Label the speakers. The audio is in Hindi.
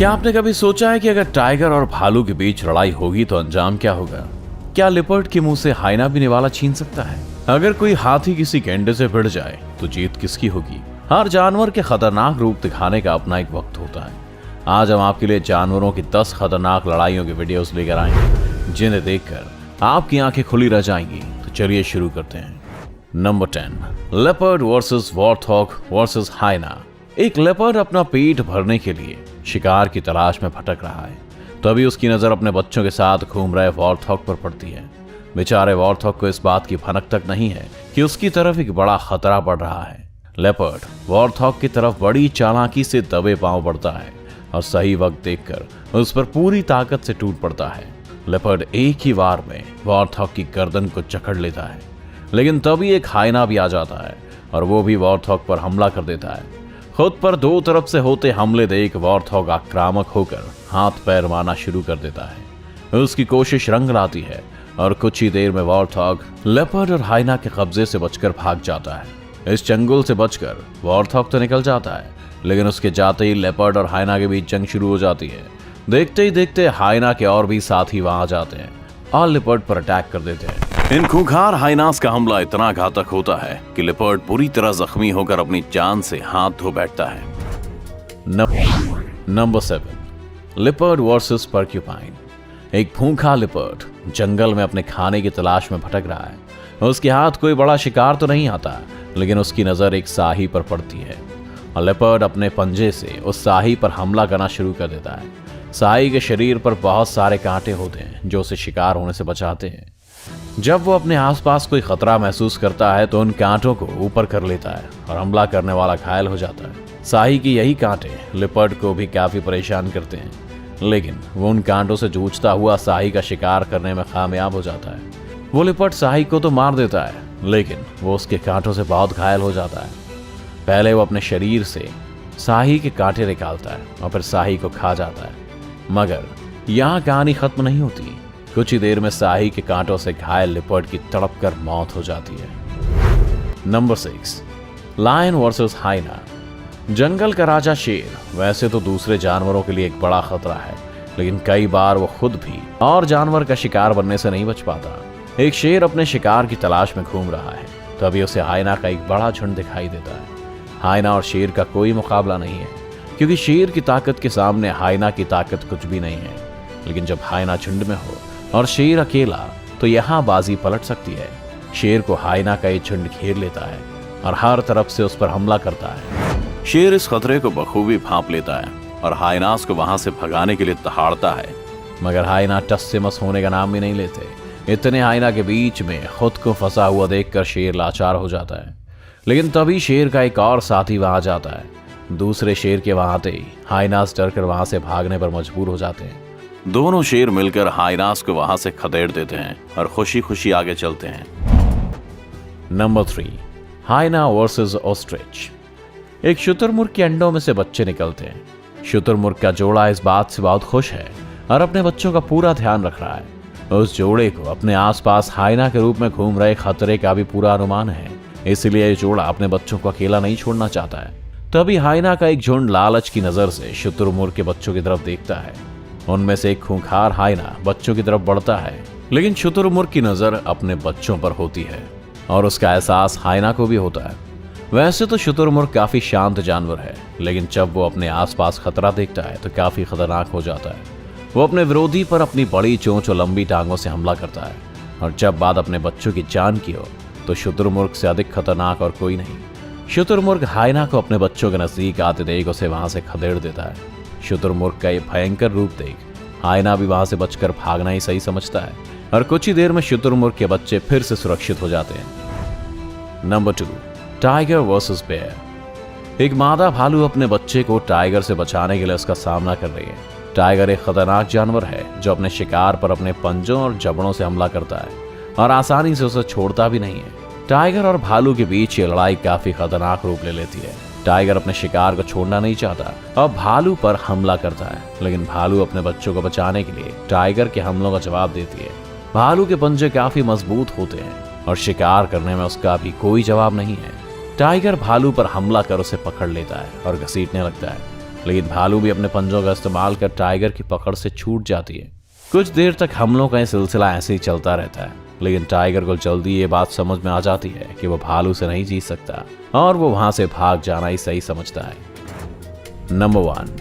Speaker 1: क्या आपने कभी सोचा है कि अगर टाइगर और भालू के बीच लड़ाई होगी तो अंजाम क्या होगा? क्या लिपर्ड के मुंह से हाइना भी निवाला छीन सकता है? अगर कोई हाथी किसी गेंडे से भिड़ जाए तो जीत किसकी होगी? हर जानवर के खतरनाक रूप दिखाने का अपना एक वक्त होता है। आज हम आपके लिए जानवरों की 10 खतरनाक लड़ाइयों की वीडियोस लेकर आएंगे जिन्हें देखकर आपकी आंखें खुली रह जाएंगी। तो चलिए शुरू करते हैं। Number 10, leopard versus warthog versus hyena. एक लेपर्ड अपना पेट भरने के लिए शिकार की तलाश में भटक रहा है। तभी उसकी नजर अपने बच्चों के साथ घूम रहे वॉर्थॉग पर पड़ती है। बेचारे वॉर्थॉग को इस बात की भनक तक नहीं है कि उसकी तरफ एक बड़ा खतरा पड़ रहा है। लेपर्ड वॉर्थॉग की तरफ बड़ी चालाकी से दबे पांव बढ़ता है और सही वक्त देखकर उस पर पूरी ताकत से टूट पड़ता है। लेपर्ड एक ही वार में वॉर्थॉग की गर्दन को जकड़ लेता है, लेकिन तभी एक हाइना भी आ जाता है और वो भी वॉर्थॉग पर हमला कर देता है। खुद पर दो तरफ से होते हमले देख वॉर्थॉग आक्रामक होकर हाथ पैर मारना शुरू कर देता है। उसकी कोशिश रंग लाती है और कुछ ही देर में वॉर्थॉग लेपर्ड और हाइना के कब्जे से बचकर भाग जाता है। इस चंगुल से बचकर वॉर्थॉग तो निकल जाता है, लेकिन उसके जाते ही लेपर्ड और हाइना के बीच जंग शुरू हो जाती है। देखते ही देखते हाइना के और भी साथी वहां आ जाते हैं और लेपर्ड पर अटैक कर देते हैं। इन खूंखार हाइनास का हमला इतना घातक होता है कि लेपर्ड पूरी तरह जख्मी होकर अपनी जान से हाथ धो बैठता है। Number 7, leopard versus porcupine. एक भूखा लेपर्ड जंगल में अपने खाने की तलाश में भटक रहा है। उसके हाथ कोई बड़ा शिकार तो नहीं आता, लेकिन उसकी नजर एक साही पर पड़ती है और लेपर्ड अपने पंजे से उस साही पर हमला करना शुरू कर देता है। साही के शरीर पर बहुत सारे कांटे होते हैं जो उसे शिकार होने से बचाते हैं। जब वो अपने आसपास कोई खतरा महसूस करता है तो उन कांटों को ऊपर कर लेता है और हमला करने वाला घायल हो जाता है। साही की यही कांटे लेपर्ड को भी काफी परेशान करते हैं, लेकिन वो उन कांटों से जूझता हुआ साही का शिकार करने में कामयाब हो जाता है। वो लेपर्ड साही को तो मार देता है, लेकिन वो उसके कांटों से बहुत घायल हो जाता है। पहले वो अपने शरीर से साही के कांटे निकालता है और फिर साही को खा जाता है, मगर यहाँ कहानी खत्म नहीं होती। कुछ ही देर में साही के कांटों से घायल लेपर्ड की तड़प कर मौत हो जाती है। Number 6, lion versus hyena. जंगल का राजा शेर वैसे तो दूसरे जानवरों के लिए एक बड़ा खतरा है, लेकिन कई बार वो खुद भी और जानवर का शिकार बनने से नहीं बच पाता। एक शेर अपने शिकार की तलाश में घूम रहा है, तभी उसे हाइना का एक बड़ा झुंड दिखाई देता है। हाइना और शेर का कोई मुकाबला नहीं है, क्योंकि शेर की ताकत के सामने हाइना की ताकत कुछ भी नहीं है। लेकिन जब हाइना झुंड में हो और शेर अकेला, तो यहाँ बाजी पलट सकती है। शेर को हाइना का ये झुंड घेर लेता है और हर तरफ से उस पर हमला करता है। शेर इस खतरे को बखूबी भांप लेता है और हाइनास को वहां से भगाने के लिए दहाड़ता है, मगर हाइना टस से मस होने का नाम भी नहीं लेते। इतने हाइना के बीच में खुद को फंसा हुआ देखकर शेर लाचार हो जाता है, लेकिन तभी शेर का एक और साथी वहां जाता है। दूसरे शेर के वहां आते ही हाइनास डरकर वहां से भागने पर मजबूर हो जाते हैं। दोनों शेर मिलकर हाइनास को वहां से खदेड़ देते हैं और खुशी खुशी आगे चलते हैं। Number 3, hyena versus ostrich. एक शुतुरमुर्ग के अंडों में से बच्चे निकलते हैं। शुतुरमुर्ग का जोड़ा इस बात से बहुत खुश है और अपने बच्चों का पूरा ध्यान रख रहा है। उस जोड़े को अपने आसपास हाइना के रूप में घूम रहे खतरे का भी पूरा अनुमान है, इसलिए ये जोड़ा अपने बच्चों को अकेला नहीं छोड़ना चाहता है। तभी हाइना का एक झुंड लालच की नजर से शुतुरमुर्ग के बच्चों की तरफ देखता है। उनमें से एक खूंखार हाइना बच्चों की तरफ बढ़ता है, लेकिन शुतुरमुर्ग की नजर अपने बच्चों पर होती है और उसका एहसास हाइना को भी होता है। वैसे तो शुतुरमुर्ग काफी शांत जानवर है, लेकिन जब वो अपने आसपास खतरा देखता है तो काफी खतरनाक हो जाता है। वो अपने विरोधी पर अपनी बड़ी चोंच और लंबी टांगों से हमला करता है, और जब बात अपने बच्चों की जान की हो तो शुतुरमुर्ग से अधिक खतरनाक और कोई नहीं। शुतुरमुर्ग हाइना को अपने बच्चों के नजदीक आते देख उसे वहां से खदेड़ देता है। शुतुरमुर्ग का ये भयंकर रूप देख हाइना भी वहां से बचकर भागना ही सही समझता है और कुछ ही देर में शुतुरमुर्ग के बच्चे फिर से सुरक्षित हो जाते हैं। Number 2, tiger versus bear. एक मादा भालू अपने बच्चे को टाइगर से बचाने के लिए उसका सामना कर रही है। टाइगर एक खतरनाक जानवर है जो अपने शिकार पर अपने पंजों और जबड़ों से हमला करता है और आसानी से उसे छोड़ता भी नहीं है। टाइगर और भालू के बीच ये लड़ाई काफी खतरनाक रूप ले लेती है। टाइगर अपने शिकार को छोड़ना नहीं चाहता और भालू पर हमला करता है, लेकिन भालू अपने बच्चों को बचाने के लिए टाइगर के हमलों का जवाब देती है। भालू के पंजे काफी मजबूत होते हैं और शिकार करने में उसका भी कोई जवाब नहीं है। टाइगर भालू पर हमला कर उसे पकड़ लेता है और घसीटने लगता है। लेकिन भालू भी अपने पंजों का इस्तेमाल कर टाइगर की पकड़ से छूट जाती है। कुछ देर तक हमलों का यह सिलसिला ऐसे ही चलता रहता है, लेकिन टाइगर को जल्दी ये बात समझ में आ जाती है कि वो भालू से नहीं जीत सकता और वो वहां से भाग जाना ही सही समझता है। नंबर 1,